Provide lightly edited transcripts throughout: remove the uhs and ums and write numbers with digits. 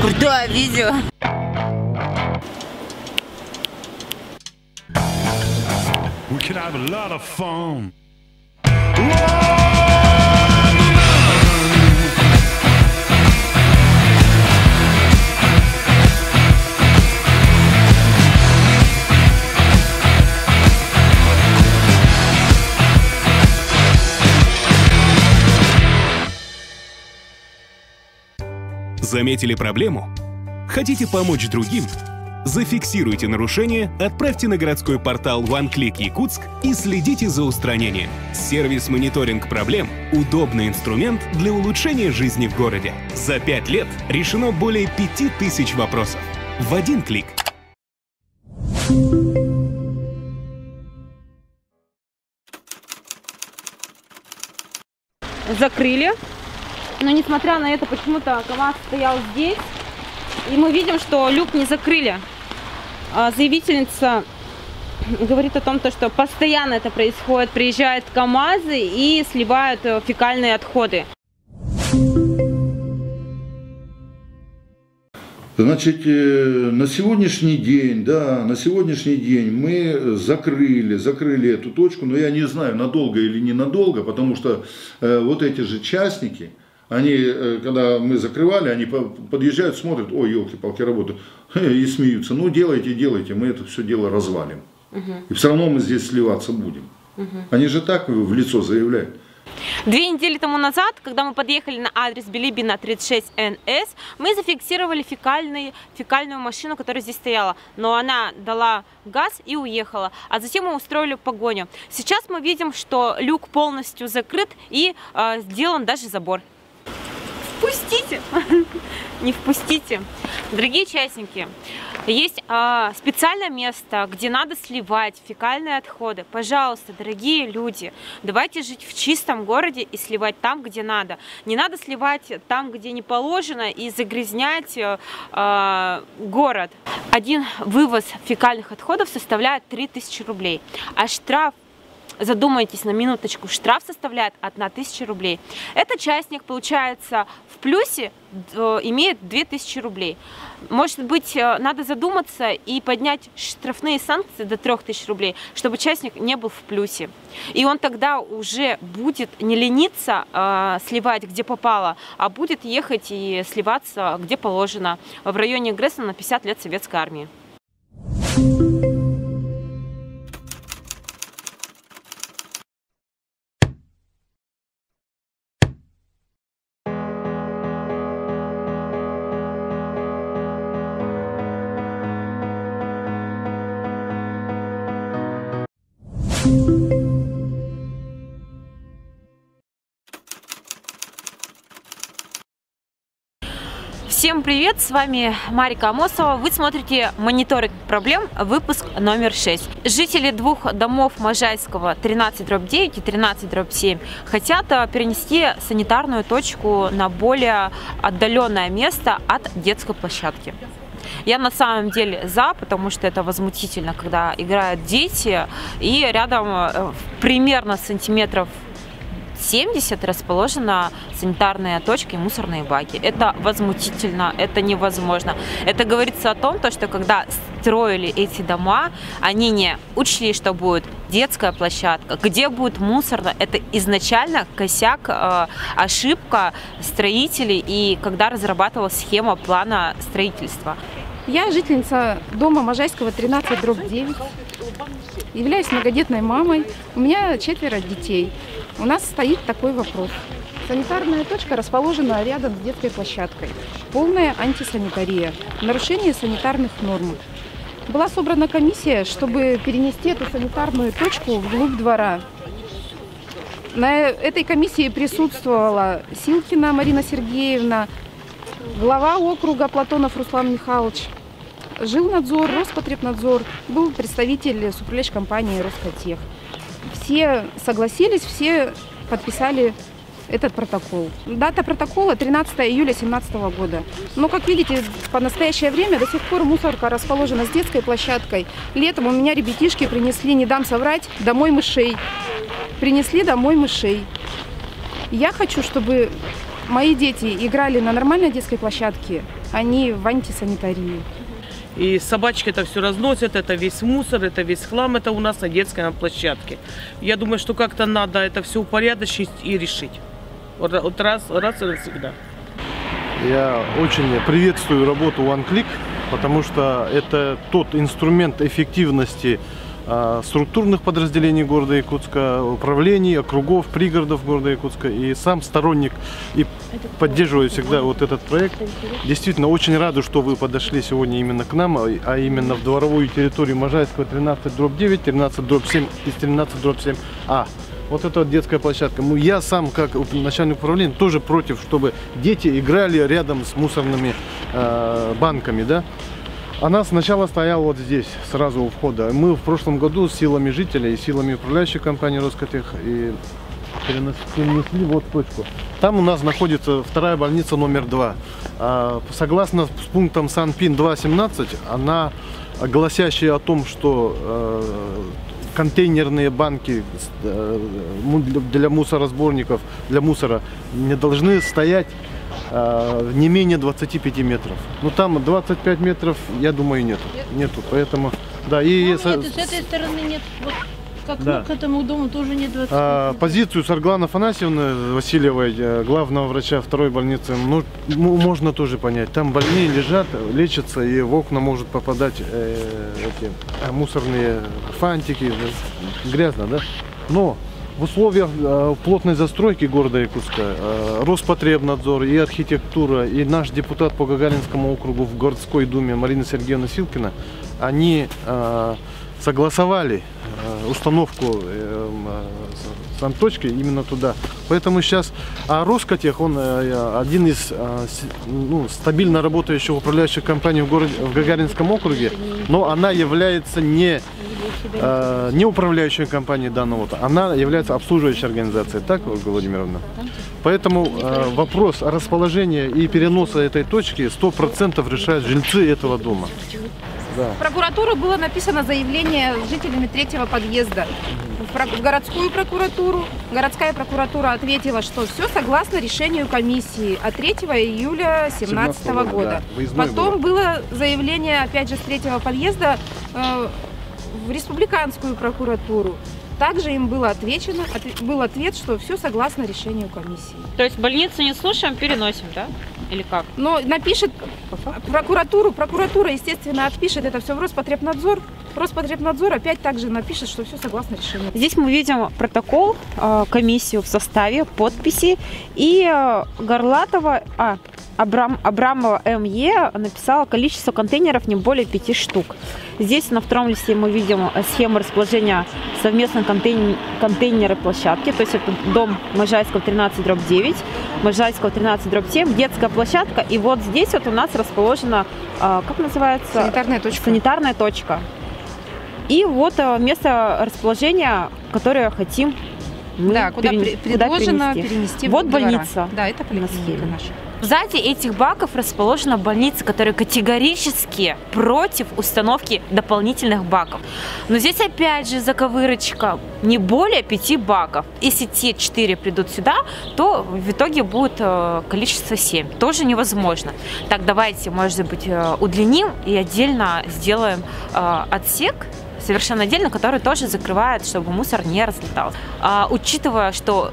Крутое видео. We can have a lot of fun. Заметили проблему? Хотите помочь другим? Зафиксируйте нарушение, отправьте на городской портал OneClick Якутск и следите за устранением. Сервис-мониторинг проблем – удобный инструмент для улучшения жизни в городе. За 5 лет решено более 5000 вопросов. В один клик. Закрыли. Но несмотря на это, почему-то КамАЗ стоял здесь. И мы видим, что люк не закрыли. Заявительница говорит о том, что постоянно это происходит. Приезжают КамАЗы и сливают фекальные отходы. Значит, на сегодняшний день, мы закрыли эту точку, но я не знаю, надолго или ненадолго, потому что вот эти же частники, они, когда мы закрывали, они подъезжают, смотрят, ой, елки-палки, работают, и смеются. Ну, делайте, мы это все дело развалим. И все равно мы здесь сливаться будем. Они же так в лицо заявляют. 2 недели тому назад, когда мы подъехали на адрес Билибина 36НС, мы зафиксировали фекальную машину, которая здесь стояла. Но она дала газ и уехала. А затем мы устроили погоню. Сейчас мы видим, что люк полностью закрыт и сделан даже забор. Впустите! Не впустите! Дорогие участники, есть специальное место, где надо сливать фекальные отходы. Пожалуйста, дорогие люди, давайте жить в чистом городе и сливать там, где надо. Не надо сливать там, где не положено, и загрязнять город. Один вывоз фекальных отходов составляет 3000 рублей, а штраф, задумайтесь на минуточку, штраф составляет 1000 рублей. Этот частник, получается, в плюсе имеет 2000 рублей. Может быть, надо задуматься и поднять штрафные санкции до 3000 рублей, чтобы частник не был в плюсе. И он тогда уже будет не лениться сливать, где попало, а будет ехать и сливаться, где положено, в районе Грессена на 50 лет советской армии. Всем привет, с вами Марика Амосова. Вы смотрите «Мониторинг проблем», выпуск номер 6. Жители 2 домов Можайского 13/9 и 13/7 хотят перенести санитарную точку на более отдаленное место от детской площадки. Я на самом деле за, потому что это возмутительно, когда играют дети, и рядом примерно сантиметров 70 расположена санитарная точка и мусорные баки. Это возмутительно, это невозможно. Это говорится о том, что когда строили эти дома, они не учли, что будет детская площадка, где будет мусорно. Это изначально косяк, ошибка строителей, и когда разрабатывалась схема плана строительства. Я жительница дома Можайского 13/9, являюсь многодетной мамой, у меня 4 детей. У нас стоит такой вопрос. Санитарная точка расположена рядом с детской площадкой. Полная антисанитария, нарушение санитарных норм. Была собрана комиссия, чтобы перенести эту санитарную точку вглубь двора. На этой комиссии присутствовала Силкина Марина Сергеевна, глава округа Платонов Руслан Михайлович, Жилнадзор, Роспотребнадзор, был представитель суправляющей-компании Роскотех. Все согласились, все подписали этот протокол. Дата протокола 13 июля 2017 года. Но, как видите, по настоящее время до сих пор мусорка расположена с детской площадкой. Летом у меня ребятишки принесли, не дам соврать, домой мышей. Принесли домой мышей. Я хочу, чтобы мои дети играли на нормальной детской площадке, а не в антисанитарии. И собачки это все разносят, это весь мусор, это весь хлам, это у нас на детской площадке. Я думаю, что как-то надо это все упорядочить и решить. Вот раз и навсегда. Я очень приветствую работу OneClick, потому что это тот инструмент эффективности структурных подразделений города Якутска, управлений, округов, пригородов города Якутска. И сам сторонник и поддерживаю всегда вот этот проект. Действительно, очень рада, что вы подошли сегодня именно к нам, а именно в дворовую территорию Можайского 13/9, 13/7 и 13/7А. Вот это вот детская площадка. Я сам, как начальник управления, тоже против, чтобы дети играли рядом с мусорными банками, да. Она сначала стояла вот здесь, сразу у входа. Мы в прошлом году с силами жителей и силами управляющей компании Роскотех и перенесли вот точку. Там у нас находится вторая больница номер 2. Согласно с пунктом Санпин 2.17, она, гласящая о том, что контейнерные банки для мусоросборников, для мусора не должны стоять не менее 25 метров. Ну там 25 метров, я думаю, нету. Поэтому, да, и нет, с этой стороны нет. Вот как да. К этому дому тоже нет 25 позицию Сарглана Афанасьевны Васильевой, главного врача второй больницы, ну, можно тоже понять. Там больные лежат, лечатся, и в окна может попадать эти мусорные фантики. Грязно, да? Но в условиях плотной застройки города Якутска Роспотребнадзор и архитектура, и наш депутат по Гагаринскому округу в городской думе Марина Сергеевна Силкина, они согласовали установку санточки именно туда. Поэтому сейчас Роскотех, он один из стабильно работающих управляющих компаний в Гагаринском округе, но она является не управляющей компанией данного, она является обслуживающей организацией, так, Ольга Владимировна? Поэтому вопрос расположения и переноса этой точки 100% решают жильцы этого дома. Да. В прокуратуру было написано заявление жителями 3-го подъезда. В городскую прокуратуру. Городская прокуратура ответила, что все согласно решению комиссии от 3 июля 2017 года. Да, потом было заявление, опять же, с 3-го подъезда в республиканскую прокуратуру. Также им было отвечено, был ответ, что все согласно решению комиссии. То есть больницу не слушаем, переносим, да? Или как? Но напишет прокуратура, естественно, отпишет это все в Роспотребнадзор. Роспотребнадзор опять также напишет, что все согласно решению. Здесь мы видим протокол, комиссию в составе, подписи. И Горлатова, Абрамова МЕ написала количество контейнеров не более 5 штук. Здесь на втором листе мы видим схему расположения совместной контейнерной площадки. То есть это дом Можайского 13/9, Можайского 13/7, детская площадка. И вот здесь вот у нас расположена, как называется? Санитарная точка. Санитарная точка. И вот место расположения, которое хотим мы куда предложено перенести. Вот больница. Да, это поликлиника наша. Сзади этих баков расположена больница, которая категорически против установки дополнительных баков. Но здесь опять же заковырочка, не более 5 баков. Если те 4 придут сюда, то в итоге будет количество 7. Тоже невозможно. Так, давайте, может быть, удлиним и отдельно сделаем отсек, совершенно отдельно, который тоже закрывает, чтобы мусор не разлетался. Учитывая, что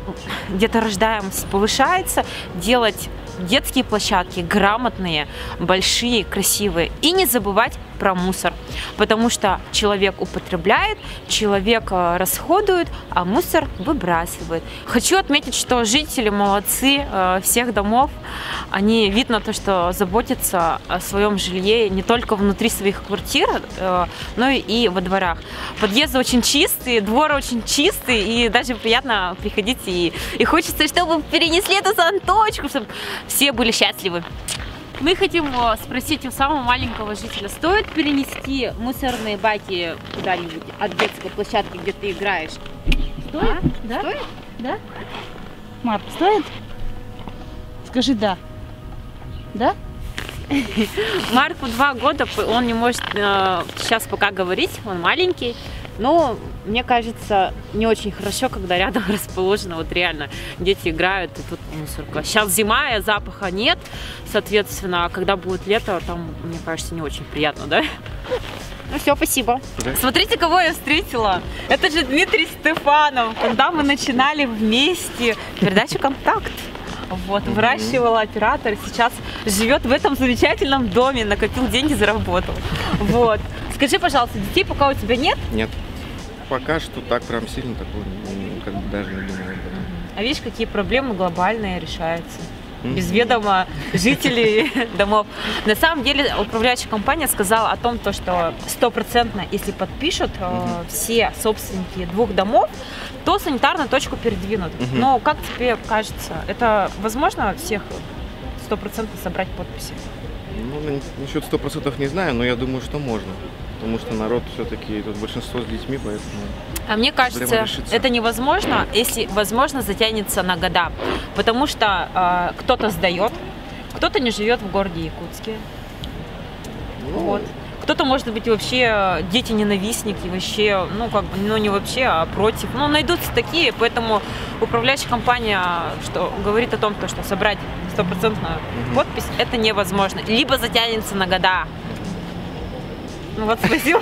деторождаемость повышается, делать детские площадки грамотные, большие, красивые. И не забывать про мусор, потому что человек употребляет, человек расходует, а мусор выбрасывает. Хочу отметить, что жители молодцы всех домов. Они, видно то, что заботятся о своем жилье не только внутри своих квартир, но и во дворах. Подъезды очень чистые, двор очень чистый, и даже приятно приходить. И хочется, чтобы перенесли эту санточку, чтобы все были счастливы. Мы хотим спросить у самого маленького жителя, стоит перенести мусорные баки куда-нибудь от детской площадки, где ты играешь? Стоит? Да? Стоит? Да? Марк, стоит? Скажи да. Да? Марку 2 года, он не может сейчас пока говорить, он маленький. Но мне кажется, не очень хорошо, когда рядом расположено, вот реально, дети играют, и тут мусорка. Сейчас зима, и запаха нет, соответственно, когда будет лето, там, мне кажется, не очень приятно, да? Ну все, спасибо. Смотрите, кого я встретила. Это же Дмитрий Стефанов, когда мы начинали вместе передачу «Контакт». Вот, выращивала оператор, сейчас живет в этом замечательном доме, накопил деньги, заработал. Вот. Скажи, пожалуйста, детей пока у тебя нет? Нет. Пока что так прям сильно такого как бы даже не думаю об этом. А видишь, какие проблемы глобальные решаются? Без ведома жителей домов. На самом деле управляющая компания сказала о том, что 100%, если подпишут все собственники 2 домов, то санитарную точку передвинут. Но как тебе кажется, это возможно всех 100% собрать подписи? Ну, насчет 100% не знаю, но я думаю, что можно. Потому что народ все-таки, тут большинство с детьми, поэтому... А мне кажется, это невозможно, если, возможно, затянется на года. Потому что кто-то сдает, кто-то не живет в городе Якутске. Ну, вот. Кто-то, может быть, вообще дети-ненавистники, вообще, ну, как бы, ну, не вообще, а против. Ну, найдутся такие, поэтому управляющая компания, что говорит о том, что собрать 100% подпись, это невозможно. Либо затянется на года. Ну вот, спасибо.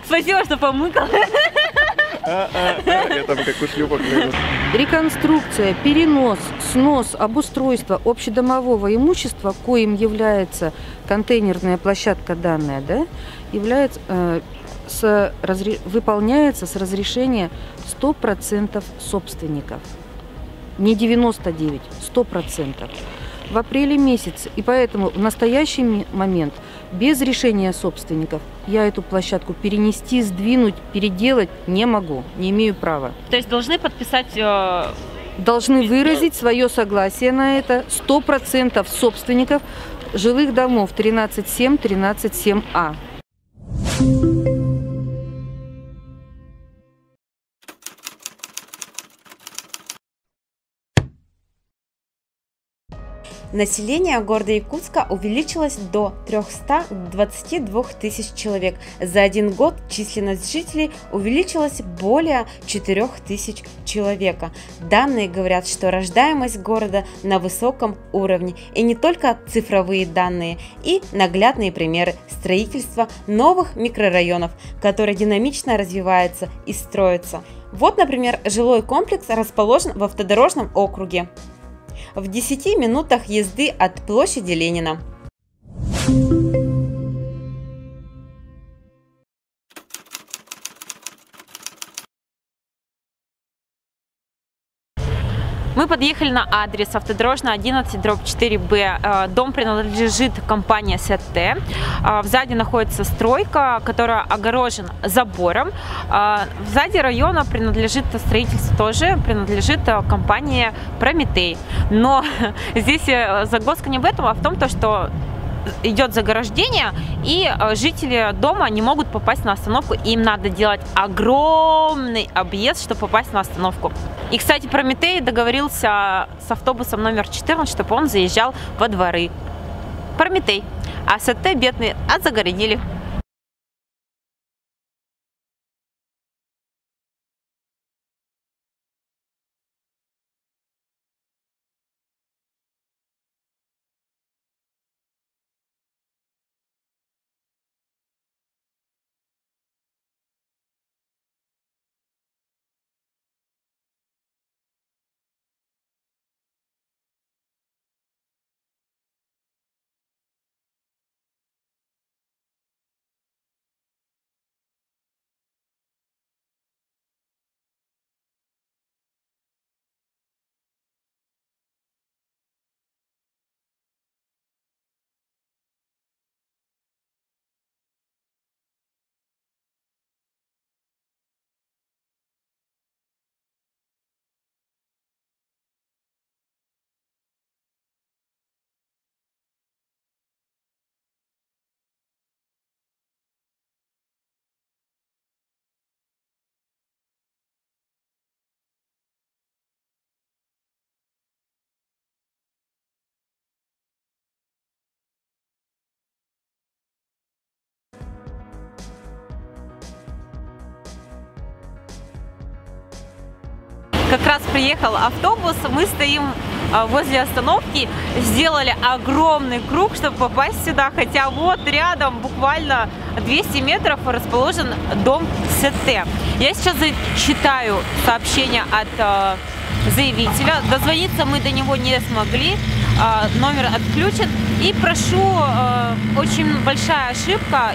Спасибо, что помыкал. Я там как ушлепок. Реконструкция, перенос, снос, обустройство общедомового имущества, коим является контейнерная площадка данная, да, является, выполняется с разрешения 100% собственников. Не 99, 100%. В апреле месяце. И поэтому в настоящий момент без решения собственников я эту площадку перенести, сдвинуть, переделать не могу, не имею права. То есть должны подписать... Должны выразить свое согласие на это 100% собственников жилых домов 13.7, 13.7А. Население города Якутска увеличилось до 322 тысяч человек. За 1 год численность жителей увеличилась более 4 тысяч человека. Данные говорят, что рождаемость города на высоком уровне. И не только цифровые данные, и наглядные примеры строительства новых микрорайонов, которые динамично развиваются и строятся. Вот, например, жилой комплекс расположен в автодорожном округе, в 10 минутах езды от площади Ленина. Мы подъехали на адрес автодорожная 11/4Б. Дом принадлежит компании СТ. Сзади находится стройка, которая огорожена забором. Сзади района принадлежит строительство тоже, принадлежит компании Прометей. Но здесь загвоздка не в этом, а в том, что идет заграждение, и жители дома не могут попасть на остановку. Им надо делать огромный объезд, чтобы попасть на остановку. И, кстати, Прометей договорился с автобусом номер 14, чтобы он заезжал во дворы. Прометей. А СТ бедные отзагородили. как раз приехал автобус, мы стоим возле остановки, сделали огромный круг, чтобы попасть сюда, хотя вот рядом, буквально 200 метров, расположен дом СТ. Я сейчас зачитаю сообщение от заявителя. Дозвониться мы до него не смогли, номер отключен. И прошу, очень большая ошибка,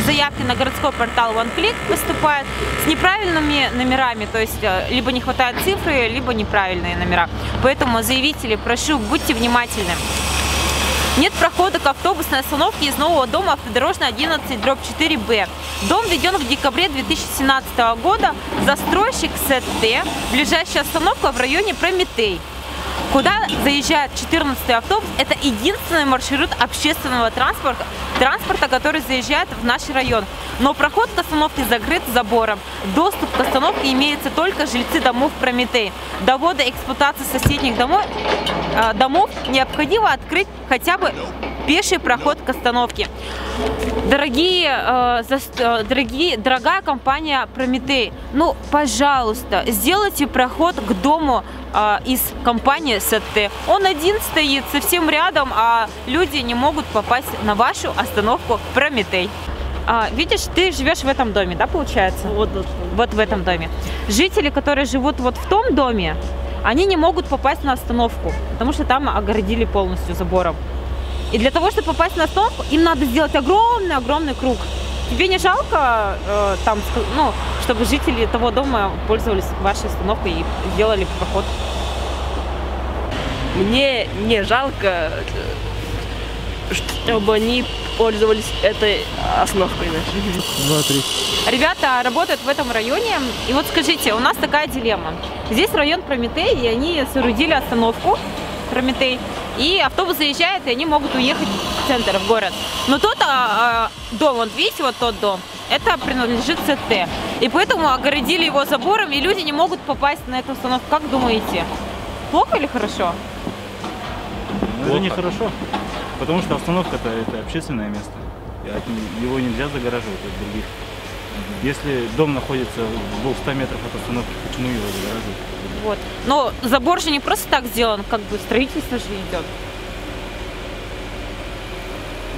заявки на городской портал OneClick поступают с неправильными номерами, то есть либо не хватает цифры, либо неправильные номера. Поэтому, заявители, прошу, будьте внимательны. Нет прохода к автобусной остановке из нового дома автодорожной 11/4Б. Дом введен в декабре 2017 года. Застройщик СТ. Ближайшая остановка в районе Прометей. Куда заезжает 14-й автобус, это единственный маршрут общественного транспорта, который заезжает в наш район. Но проход к остановке закрыт забором. Доступ к остановке имеется только жильцы домов Прометей. До ввода эксплуатации соседних домов необходимо открыть хотя бы пеший проход к остановке. Дорогая компания Прометей, ну, пожалуйста, сделайте проход к дому из компании СТ. Он один стоит совсем рядом, а люди не могут попасть на вашу остановку Прометей. Видишь, ты живешь в этом доме, да, получается? Вот в этом доме. Жители, которые живут вот в том доме, они не могут попасть на остановку, потому что там огородили полностью забором. И для того, чтобы попасть на остановку, им надо сделать огромный круг. Тебе не жалко, чтобы жители того дома пользовались вашей остановкой и сделали проход? Мне не жалко, чтобы они пользовались этой остановкой. Ребята работают в этом районе. И вот скажите, у нас такая дилемма. Здесь район Прометей, и они соорудили остановку Прометей. И автобус заезжает, и они могут уехать в центр, в город. Но тот дом, вот видите, вот тот дом, это принадлежит СТ. И поэтому огородили его забором, и люди не могут попасть на эту остановку. Как думаете, плохо или хорошо? Это нехорошо, потому что остановка-то это общественное место. Его нельзя загораживать от других. Если дом находится в 200 метрах от остановки, почему его загораживать? Вот. Но забор же не просто так сделан, как бы строительство же идет.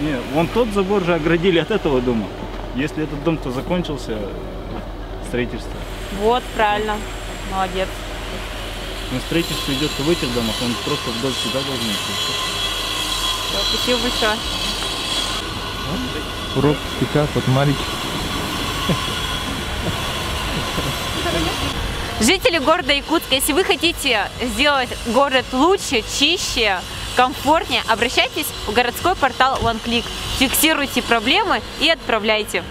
Не, вон тот забор же оградили от этого дома. Если этот дом-то закончился, строительство. Вот, правильно. Молодец. Но строительство идет в этих домах, он просто вдоль сюда должен идти. Спасибо большое. Урок пикап от Марики. Жители города Якутска, если вы хотите сделать город лучше, чище, комфортнее, обращайтесь в городской портал OneClick, фиксируйте проблемы и отправляйте.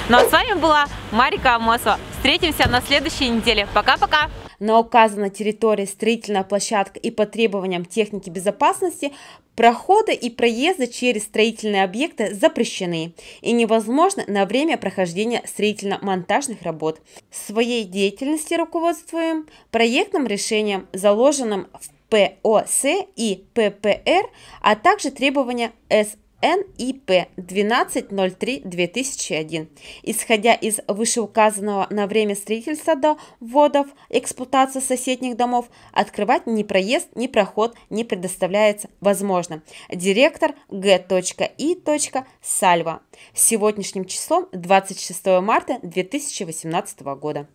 Ну а с вами была Марика Амосова. Встретимся на следующей неделе. Пока-пока! На указанной территории строительная площадка и по требованиям техники безопасности проходы и проезды через строительные объекты запрещены и невозможны на время прохождения строительно-монтажных работ. В своей деятельности руководствуем проектным решением, заложенным в ПОС и ППР, а также требования СНИП 1203/2001. Исходя из вышеуказанного, на время строительства до ввода в эксплуатацию соседних домов открывать ни проезд, ни проход не предоставляется возможным. Директор Г.И. Сальва. Сегодняшним числом 26 марта 2018 года.